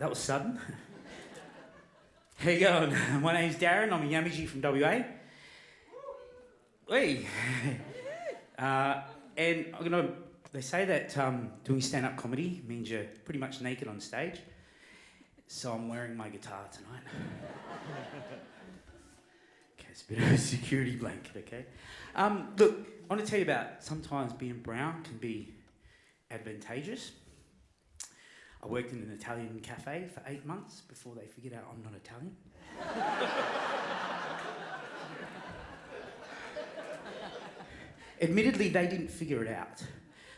That was sudden. How you going? My name's Darren. I'm a Yamiji from WA. Hey. And they say that doing stand-up comedy means you're pretty much naked on stage. So I'm wearing my guitar tonight. Okay, it's a bit of a security blanket, okay? Look, I want to tell you about sometimes being brown can be advantageous. I worked in an Italian cafe for 8 months before they figured out I'm not Italian. Admittedly, they didn't figure it out.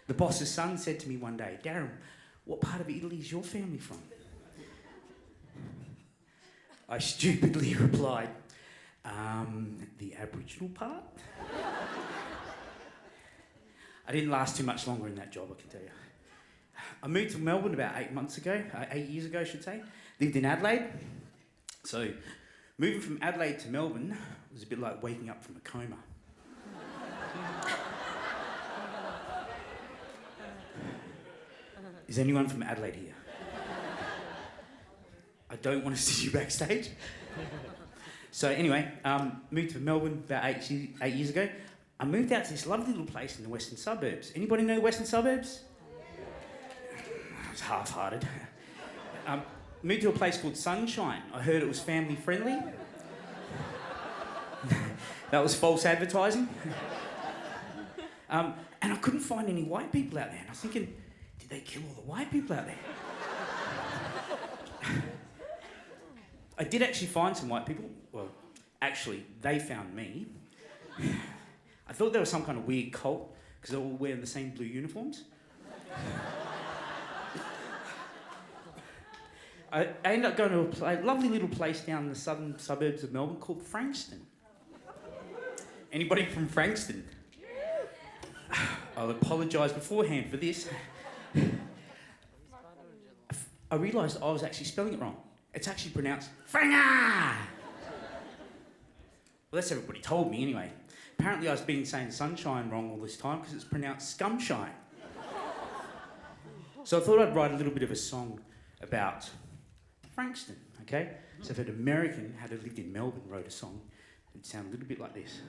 The boss's son said to me one day, "Darren, what part of Italy is your family from?" I stupidly replied, "The Aboriginal part." I didn't last too much longer in that job, I can tell you. I moved to Melbourne about 8 years ago, I should say. Lived in Adelaide. So moving from Adelaide to Melbourne was a bit like waking up from a coma. Is anyone from Adelaide here? I don't want to see you backstage. So anyway, moved to Melbourne about eight years ago. I moved out to this lovely little place in the western suburbs. Anybody know western suburbs? It's half-hearted. Moved to a place called Sunshine. I heard it was family friendly. That was false advertising. And I couldn't find any white people out there. And I was thinking, did they kill all the white people out there? I did actually find some white people. Well, actually, they found me. I thought there was some kind of weird cult because they were all wearing the same blue uniforms. I ended up going to a lovely little place down in the southern suburbs of Melbourne called Frankston. Anybody from Frankston? I'll apologise beforehand for this. I realised I was actually spelling it wrong. It's actually pronounced Franga! Well, that's what everybody told me anyway. Apparently I've been saying sunshine wrong all this time because it's pronounced scumshine. So I thought I'd write a little bit of a song about Frankston, okay? So if an American had lived in Melbourne wrote a song, it'd sound a little bit like this.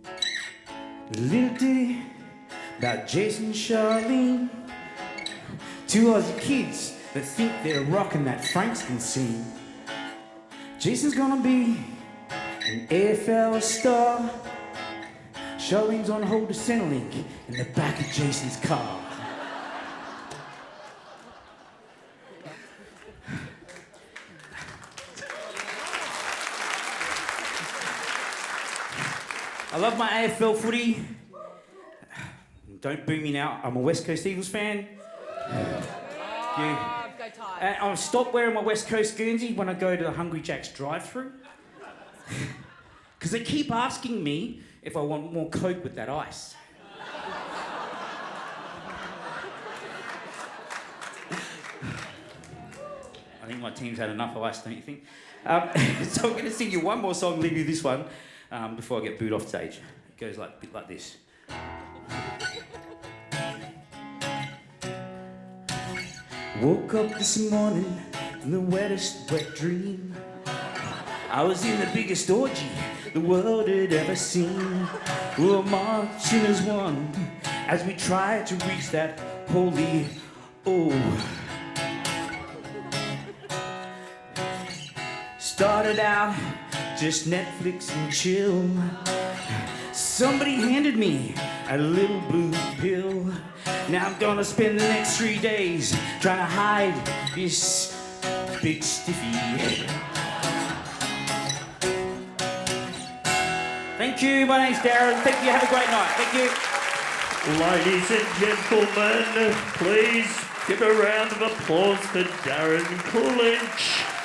A little ditty about Jason and Charlene, two Aussie kids that think they're rocking that Frankston scene. Jason's gonna be an AFL star. Charlene's on hold to Centrelink in the back of Jason's car. I love my AFL footy. Don't boo me now, I'm a West Coast Eagles fan. Yeah. Go Tigers. And I've stopped wearing my West Coast Guernsey when I go to the Hungry Jack's drive-thru. Because they keep asking me if I want more Coke with that ice. I think my team's had enough ice, don't you think? So I'm going to sing you one more song, leave you this one, before I get booed off stage. It goes a bit like this. Woke up this morning in the wettest wet dream. I was in the biggest orgy the world had ever seen. We were marching as one as we tried to reach that holy Started out just Netflix and chill. Somebody handed me a little blue pill. Now I'm gonna spend the next 3 days trying to hide this big stiffy. Thank you, my name's Darren. Thank you, have a great night. Thank you. Ladies and gentlemen, please give a round of applause for Darren Clinch.